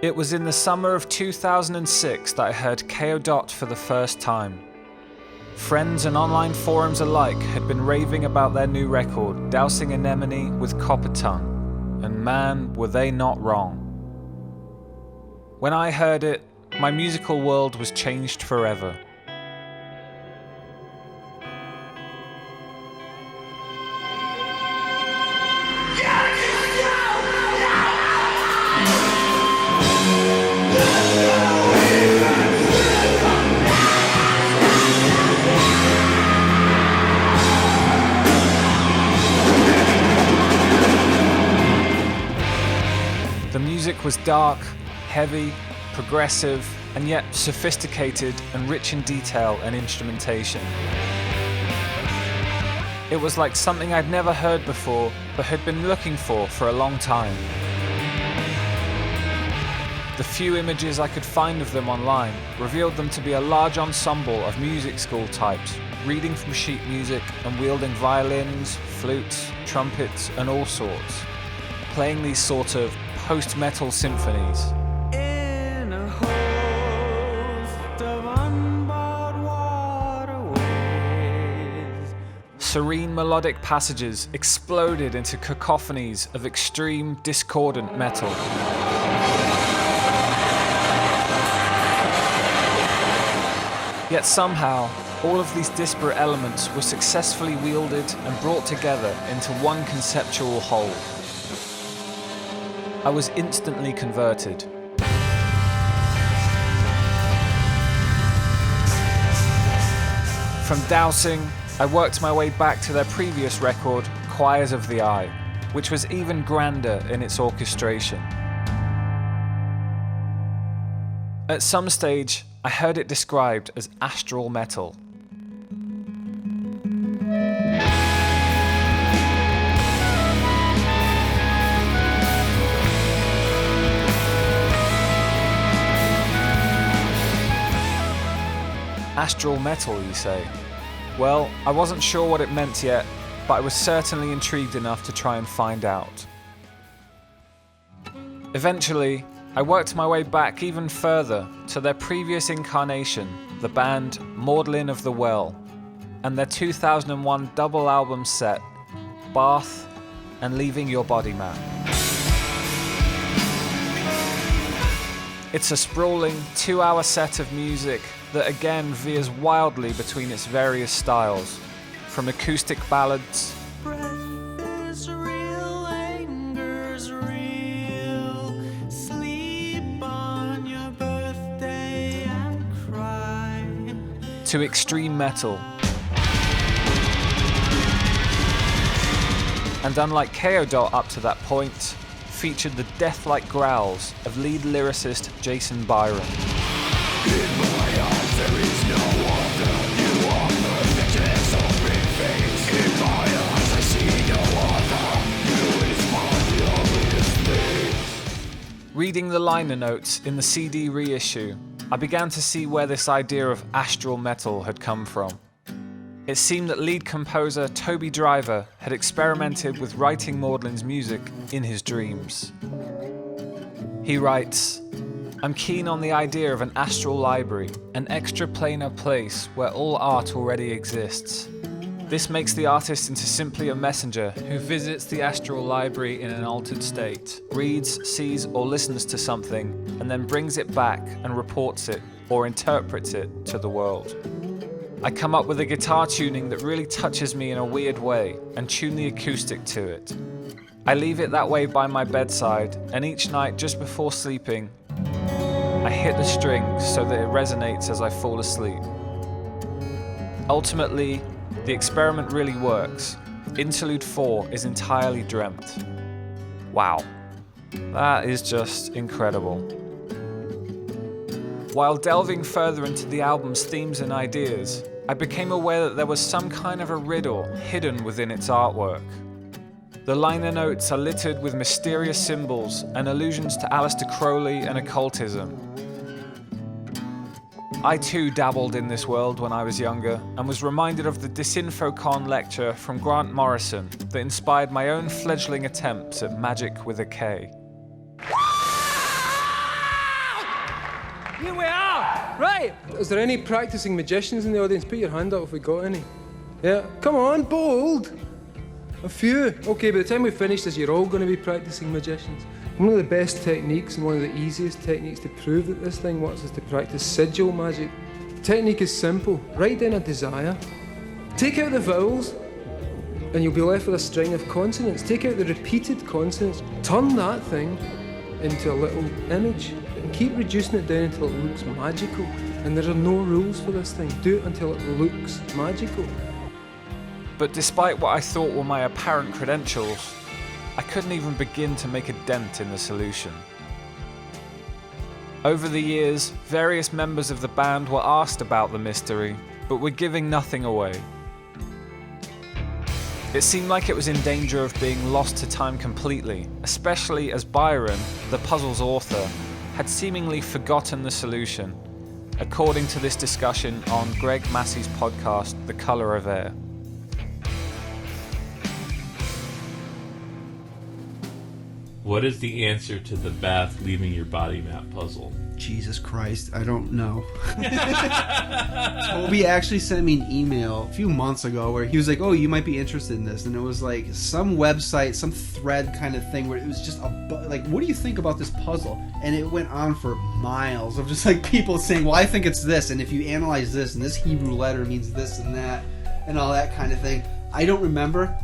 It was in the summer of 2006 that I heard Kayo Dot for the first time. Friends and online forums alike had been raving about their new record, dousing Anemone with copper tongue, and man, were they not wrong. When I heard it, my musical world was changed forever. The music was dark, heavy, progressive, and yet sophisticated and rich in detail and instrumentation. It was like something I'd never heard before, but had been looking for a long time. The few images I could find of them online revealed them to be a large ensemble of music school types, reading from sheet music and wielding violins, flutes, trumpets, and all sorts, playing these sort of post-metal symphonies. In a host of unbought waterways. Serene melodic passages exploded into cacophonies of extreme, discordant metal. Yet somehow, all of these disparate elements were successfully wielded and brought together into one conceptual whole. I was instantly converted. From dousing, I worked my way back to their previous record, Choirs of the Eye, which was even grander in its orchestration. At some stage, I heard it described as astral metal. Astral metal, you say? Well, I wasn't sure what it meant yet, but I was certainly intrigued enough to try and find out. Eventually, I worked my way back even further to their previous incarnation, the band Maudlin of the Well, and their 2001 double album set, Bath and Leaving Your Body Map. It's a sprawling 2-hour set of music that again veers wildly between its various styles, from acoustic ballads Breath is real, anger's real. Sleep on your birthday and cry. to extreme metal. And unlike Kayo Dot up to that point, featured the death-like growls of lead lyricist Jason Byron. In my eyes there is no other. You are perfect as open face. In my eyes I see no other. You is my glorious thing. Reading the liner notes in the CD reissue, I began to see where this idea of astral metal had come from. It seemed that lead composer Toby Driver had experimented with writing Maudlin's music in his dreams. He writes, "I'm keen on the idea of an astral library, an extraplanar place where all art already exists. This makes the artist into simply a messenger who visits the astral library in an altered state, reads, sees, or listens to something, and then brings it back and reports it or interprets it to the world. I come up with a guitar tuning that really touches me in a weird way and tune the acoustic to it. I leave it that way by my bedside, and each night just before sleeping, I hit the strings so that it resonates as I fall asleep. Ultimately, the experiment really works. Interlude 4 is entirely dreamt." Wow, that is just incredible. While delving further into the album's themes and ideas, I became aware that there was some kind of a riddle hidden within its artwork. The liner notes are littered with mysterious symbols and allusions to Aleister Crowley and occultism. I too dabbled in this world when I was younger and was reminded of the Disinfo lecture from Grant Morrison that inspired my own fledgling attempts at magic with a K. Here we are! Right! Is there any practicing magicians in the audience? Put your hand up if we got any. Yeah, come on, bold! A few. Okay, by the time we finish this, you're all going to be practicing magicians. One of the best techniques and one of the easiest techniques to prove that this thing works is to practice Sigil Magick. The technique is simple. Write down a desire. Take out the vowels, and you'll be left with a string of consonants. Take out the repeated consonants. Turn that thing into a little image and keep reducing it down until it looks magical. And there are no rules for this thing. Do it until it looks magical. But despite what I thought were my apparent credentials, I couldn't even begin to make a dent in the solution. Over the years, various members of the band were asked about the mystery, but were giving nothing away. It seemed like it was in danger of being lost to time completely, especially as Byron, the puzzle's author, had seemingly forgotten the solution, according to this discussion on Greg Massi's podcast, The Color of Air. What is the answer to the bath leaving your body map puzzle? Jesus Christ, I don't know. Toby actually sent me an email a few months ago where he was like, oh, you might be interested in this. And it was like some website, some thread kind of thing where it was just like, what do you think about this puzzle? And it went on for miles of just like people saying, well, I think it's this. And if you analyze this and this Hebrew letter means this and that and all that kind of thing. I don't remember,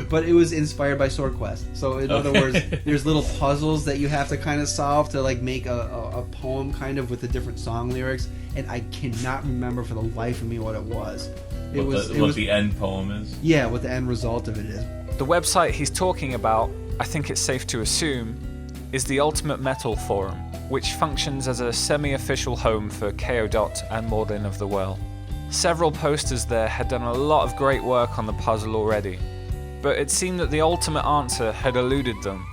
but it was inspired by SwordQuest. So in other words, there's little puzzles that you have to kind of solve to like make a poem kind of with the different song lyrics, and I cannot remember for the life of me what it was. What the end poem is? Yeah, what the end result of it is. The website he's talking about, I think it's safe to assume, is the Ultimate Metal Forum, which functions as a semi-official home for Kayo Dot and Maudlin of the Well. Several posters there had done a lot of great work on the puzzle already, but it seemed that the ultimate answer had eluded them.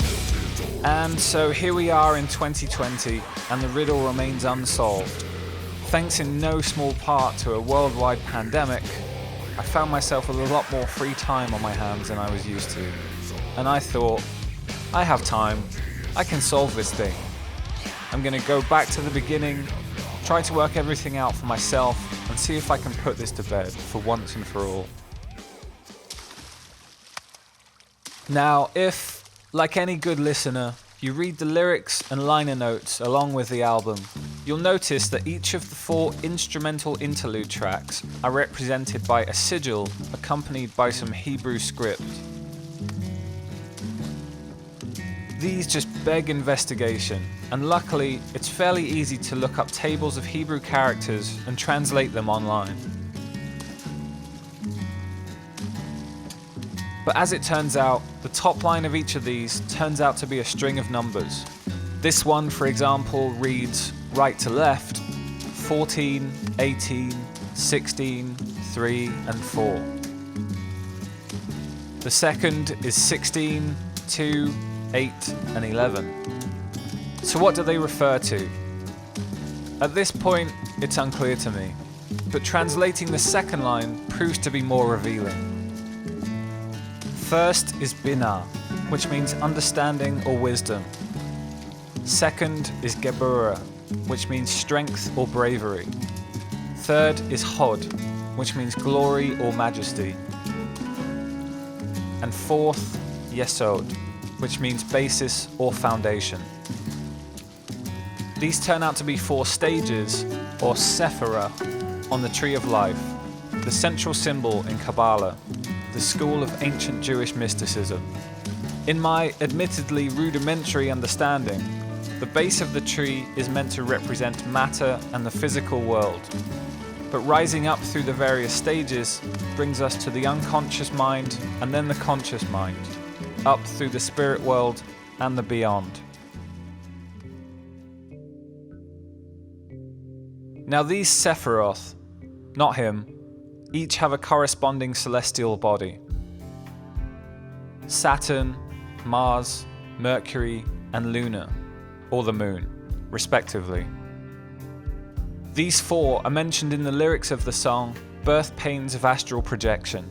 And so here we are in 2020, and the riddle remains unsolved. Thanks in no small part to a worldwide pandemic, I found myself with a lot more free time on my hands than I was used to. And I thought, I have time, I can solve this thing. I'm gonna go back to the beginning, try to work everything out for myself, and see if I can put this to bed for once and for all. Now, if, like any good listener, you read the lyrics and liner notes along with the album, you'll notice that each of the 4 instrumental interlude tracks are represented by a sigil accompanied by some Hebrew script. These just beg investigation, and luckily it's fairly easy to look up tables of Hebrew characters and translate them online. But as it turns out, the top line of each of these turns out to be a string of numbers. This one, for example, reads right to left, 14, 18, 16, 3, and 4. The second is 16, 2, 8, and 11. So what do they refer to? At this point, it's unclear to me, but translating the second line proves to be more revealing. First is binah, which means understanding or wisdom. Second is gebura, which means strength or bravery. Third is hod, which means glory or majesty. And fourth, yesod, which means basis or foundation. These turn out to be 4 stages, or sephira, on the Tree of Life, the central symbol in Kabbalah, the school of ancient Jewish mysticism. In my admittedly rudimentary understanding, the base of the tree is meant to represent matter and the physical world, but rising up through the various stages brings us to the unconscious mind and then the conscious mind, up through the spirit world and the beyond. Now these Sephiroth, not him, each have a corresponding celestial body. Saturn, Mars, Mercury, and Luna, or the Moon, respectively. These 4 are mentioned in the lyrics of the song Birth Pains of Astral Projection.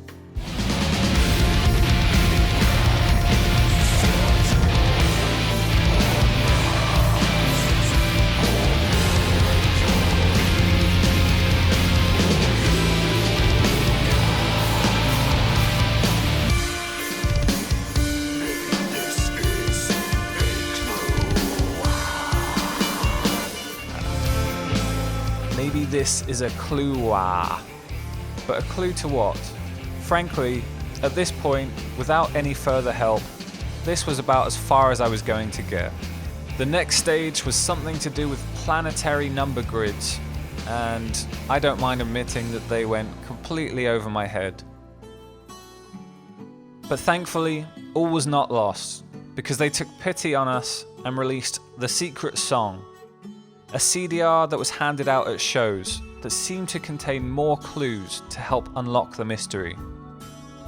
this is a clue, but a clue to what? Frankly, at this point, without any further help, this was about as far as I was going to get. The next stage was something to do with planetary number grids, and I don't mind admitting that they went completely over my head. But thankfully, all was not lost, because they took pity on us and released The Secret Song, a CDR that was handed out at shows that seemed to contain more clues to help unlock the mystery.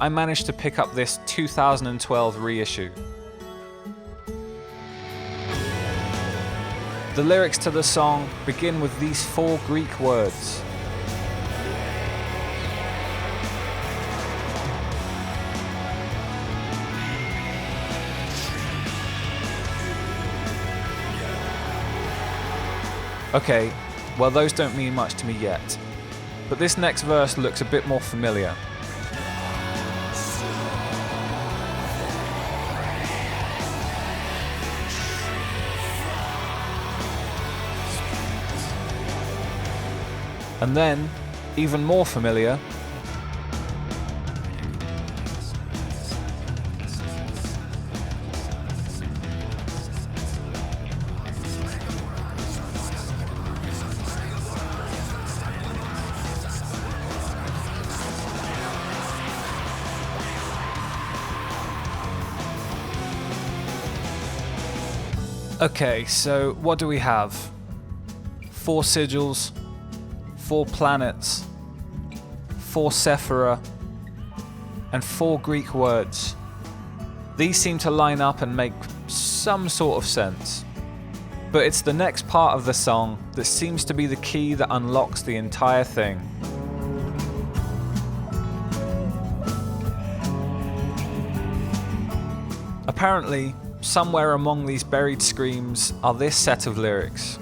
I managed to pick up this 2012 reissue. The lyrics to the song begin with these 4 Greek words. Okay, well those don't mean much to me yet, but this next verse looks a bit more familiar. And then, even more familiar, okay, so what do we have? 4 sigils, 4 planets, 4 Sephira, and 4 Greek words. These seem to line up and make some sort of sense. But it's the next part of the song that seems to be the key that unlocks the entire thing. Apparently, somewhere among these buried screams are this set of lyrics.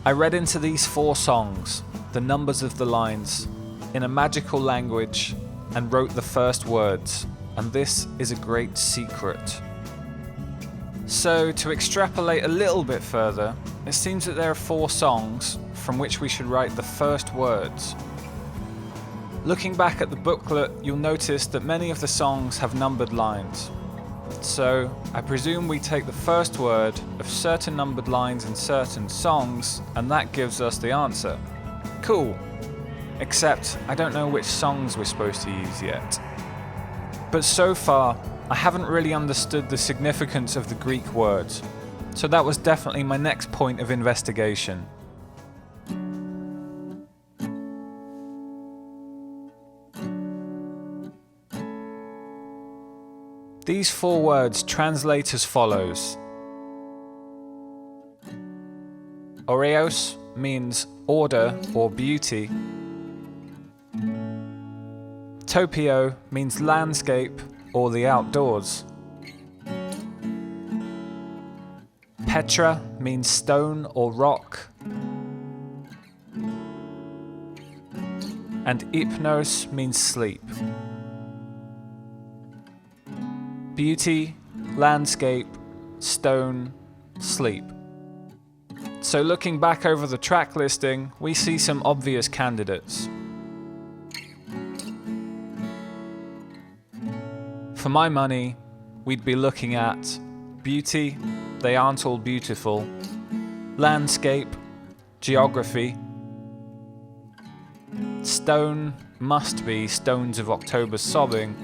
I read into these 4 songs, the numbers of the lines, in a magical language, and wrote the first words, and this is a great secret. So, to extrapolate a little bit further, it seems that there are 4 songs from which we should write the first words. Looking back at the booklet, you'll notice that many of the songs have numbered lines. So, I presume we take the first word of certain numbered lines in certain songs, and that gives us the answer. Cool. Except, I don't know which songs we're supposed to use yet. But so far, I haven't really understood the significance of the Greek words, so that was definitely my next point of investigation. These 4 words translate as follows. Oreos means order or beauty. Topio means landscape or the outdoors. Petra means stone or rock. And Hypnos means sleep. Beauty, landscape, stone, sleep. So looking back over the track listing, we see some obvious candidates. For my money, we'd be looking at beauty, they aren't all beautiful, landscape, geography, stone must be Stones of October Sobbing,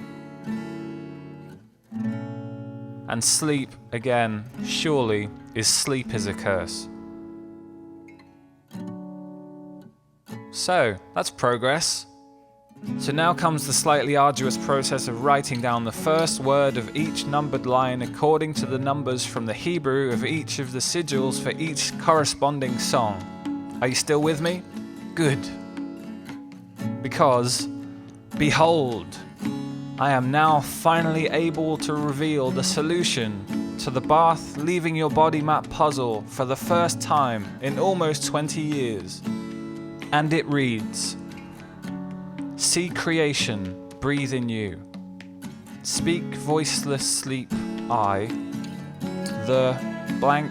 and sleep, again, surely, is Sleep is a Curse. So, that's progress. So now comes the slightly arduous process of writing down the first word of each numbered line according to the numbers from the Hebrew of each of the sigils for each corresponding song. Are you still with me? Good. Because, behold, I am now finally able to reveal the solution to the bath leaving your body map puzzle for the first time in almost 20 years. And it reads, see creation breathe in you. Speak voiceless sleep I, the blank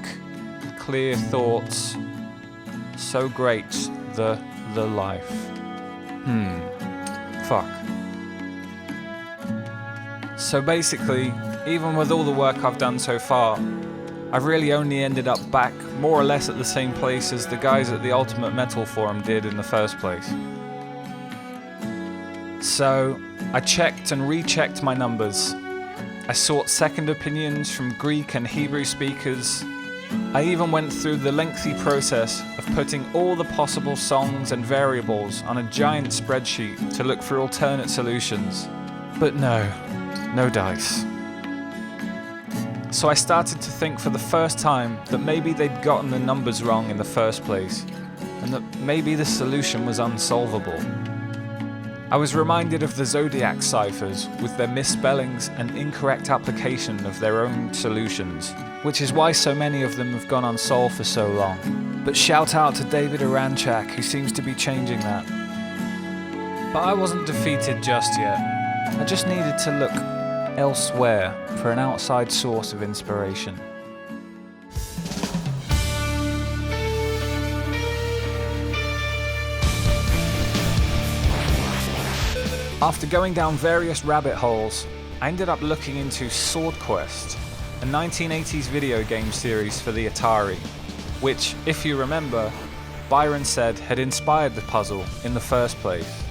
clear thoughts So great, the life. Fuck. So basically, even with all the work I've done so far, I've really only ended up back more or less at the same place as the guys at the Ultimate Metal Forum did in the first place. So, I checked and rechecked my numbers. I sought second opinions from Greek and Hebrew speakers. I even went through the lengthy process of putting all the possible songs and variables on a giant spreadsheet to look for alternate solutions. But no dice. So I started to think for the first time that maybe they'd gotten the numbers wrong in the first place, and that maybe the solution was unsolvable. I was reminded of the Zodiac ciphers with their misspellings and incorrect application of their own solutions, which is why so many of them have gone unsolved for so long. But shout out to David Oranchak, who seems to be changing that. But I wasn't defeated just yet. I just needed to look elsewhere for an outside source of inspiration. After going down various rabbit holes, I ended up looking into SwordQuest, a 1980s video game series for the Atari, which, if you remember, Byron said had inspired the puzzle in the first place.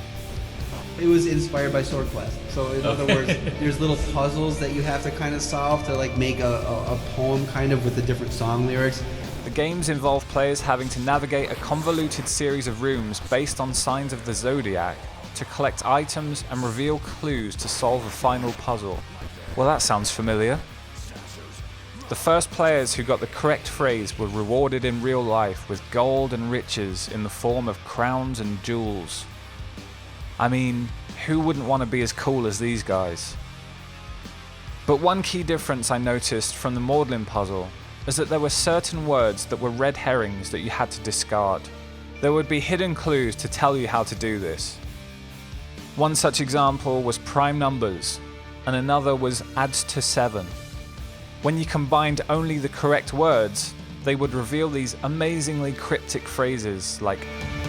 It was inspired by SwordQuest. So in other words, there's little puzzles that you have to kind of solve to like make a poem kind of with the different song lyrics. The games involve players having to navigate a convoluted series of rooms based on signs of the Zodiac to collect items and reveal clues to solve a final puzzle. Well, that sounds familiar. The first players who got the correct phrase were rewarded in real life with gold and riches in the form of crowns and jewels. I mean, who wouldn't want to be as cool as these guys? But one key difference I noticed from the maudlin puzzle is that there were certain words that were red herrings that you had to discard. There would be hidden clues to tell you how to do this. One such example was prime numbers, and another was adds to 7. When you combined only the correct words, they would reveal these amazingly cryptic phrases like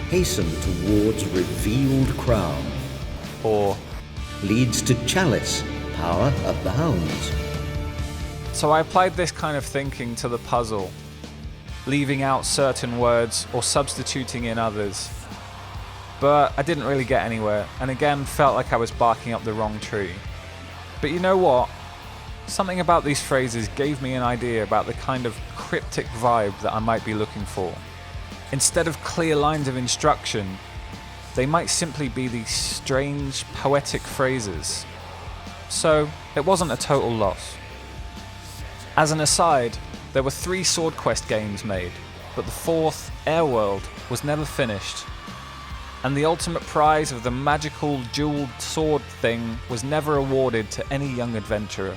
hasten towards revealed crown, or leads to chalice, power abounds. So I applied this kind of thinking to the puzzle, leaving out certain words or substituting in others. But I didn't really get anywhere, and again felt like I was barking up the wrong tree. But you know what? Something about these phrases gave me an idea about the kind of cryptic vibe that I might be looking for. Instead of clear lines of instruction, they might simply be these strange, poetic phrases. So, it wasn't a total loss. As an aside, there were 3 SwordQuest games made, but the 4th, Airworld, was never finished. And the ultimate prize of the magical jeweled sword thing was never awarded to any young adventurer.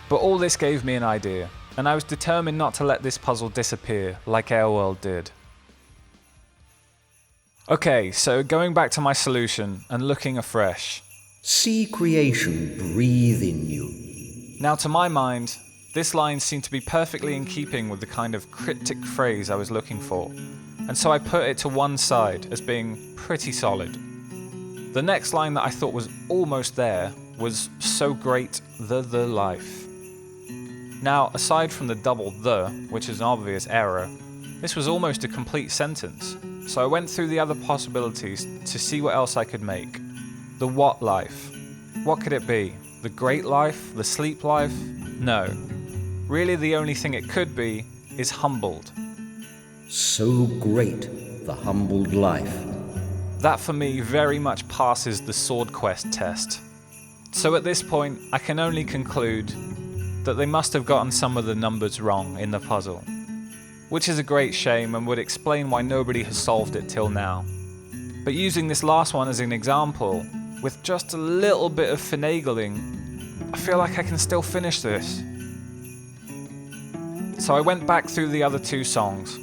But all this gave me an idea, and I was determined not to let this puzzle disappear like Airworld did. Okay, so going back to my solution and looking afresh. See creation breathe in you. Now to my mind, this line seemed to be perfectly in keeping with the kind of cryptic phrase I was looking for, and so I put it to one side as being pretty solid. The next line that I thought was almost there was so great the life. Now, aside from the double the, which is an obvious error, this was almost a complete sentence, so I went through the other possibilities to see what else I could make. The what life? What could it be? The great life? The sleep life? No. Really the only thing it could be is humbled. So great the humbled life. That for me very much passes the SwordQuest test. So at this point, I can only conclude that they must have gotten some of the numbers wrong in the puzzle, which is a great shame and would explain why nobody has solved it till now. But using this last one as an example, with just a little bit of finagling, I feel like I can still finish this. So I went back through the other 2 songs,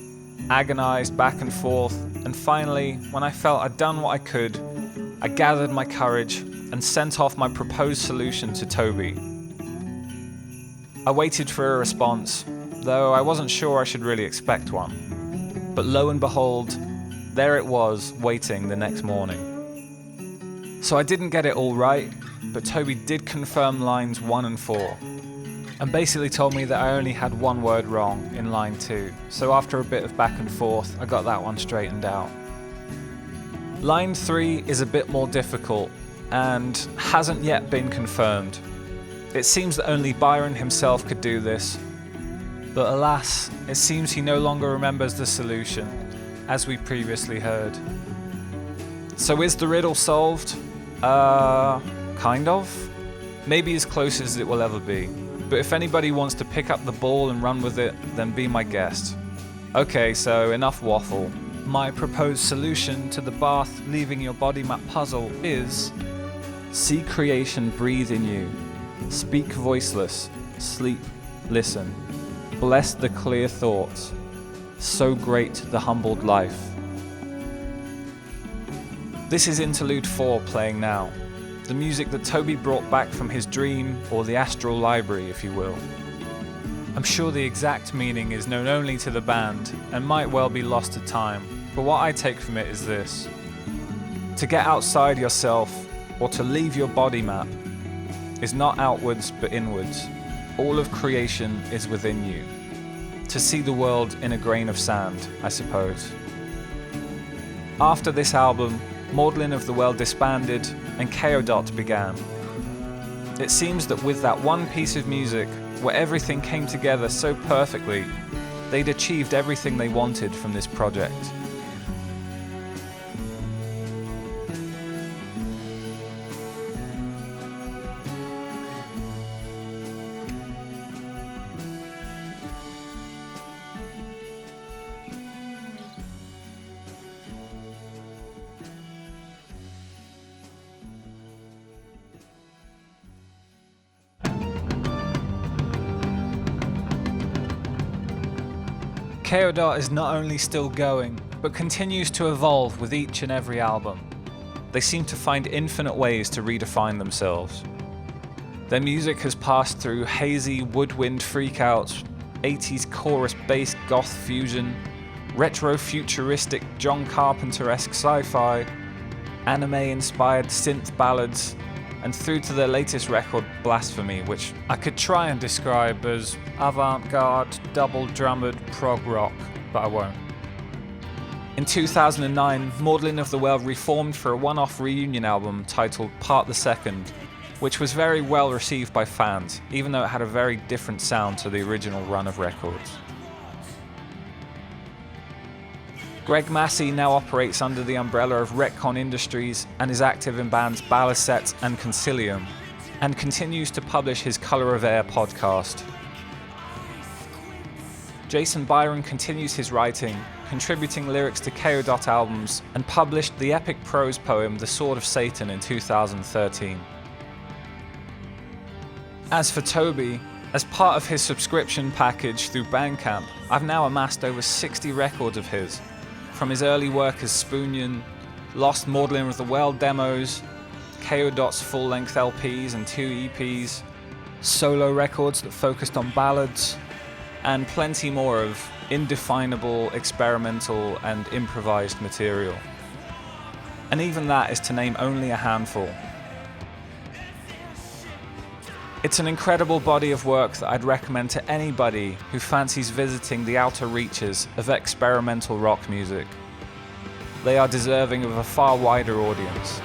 agonized back and forth, and finally, when I felt I'd done what I could, I gathered my courage and sent off my proposed solution to Toby. I waited for a response, though I wasn't sure I should really expect one. But lo and behold, there it was, waiting the next morning. So I didn't get it all right, but Toby did confirm lines 1 and 4, and basically told me that I only had one word wrong in line 2, so after a bit of back and forth, I got that one straightened out. Line 3 is a bit more difficult, and hasn't yet been confirmed. It seems that only Byron himself could do this, but alas, it seems he no longer remembers the solution, as we previously heard. So is the riddle solved? Kind of? Maybe as close as it will ever be, but if anybody wants to pick up the ball and run with it, then be my guest. Okay, so enough waffle. My proposed solution to the bath leaving your body map puzzle is: see creation breathe in you, speak voiceless, sleep, listen, bless the clear thoughts, so great the humbled life. This is Interlude 4 playing now, the music that Toby brought back from his dream, or the Astral Library if you will. I'm sure the exact meaning is known only to the band and might well be lost to time, but what I take from it is this: to get outside yourself, or to leave your body map, is not outwards but inwards. All of creation is within you. To see the world in a grain of sand, I suppose. After this album, Maudlin of the World disbanded and Kayo Dot began. It seems that with that one piece of music, where everything came together so perfectly, they'd achieved everything they wanted from this project. Kayo Dot is not only still going, but continues to evolve with each and every album. They seem to find infinite ways to redefine themselves. Their music has passed through hazy woodwind freakouts, 80s chorus-based goth fusion, retro-futuristic John Carpenter-esque sci-fi, anime-inspired synth ballads, and through to their latest record, Blasphemy, which I could try and describe as avant-garde, double-drummed prog rock, but I won't. In 2009, Maudlin of the World reformed for a one-off reunion album titled Part the Second, which was very well received by fans, even though it had a very different sound to the original run of records. Greg Massi now operates under the umbrella of Retcon Industries and is active in bands Balisette and Concilium, and continues to publish his Color of Air podcast. Jason Byron continues his writing, contributing lyrics to Kayo Dot albums, and published the epic prose poem The Sword of Satan in 2013. As for Toby, as part of his subscription package through BandCamp, I've now amassed over 60 records of his, from his early work as Spoonian, Lost Maudlin of the World demos, Kayo Dot's full-length LPs and 2 EPs, solo records that focused on ballads, and plenty more of indefinable, experimental, and improvised material. And even that is to name only a handful. It's an incredible body of work that I'd recommend to anybody who fancies visiting the outer reaches of experimental rock music. They are deserving of a far wider audience.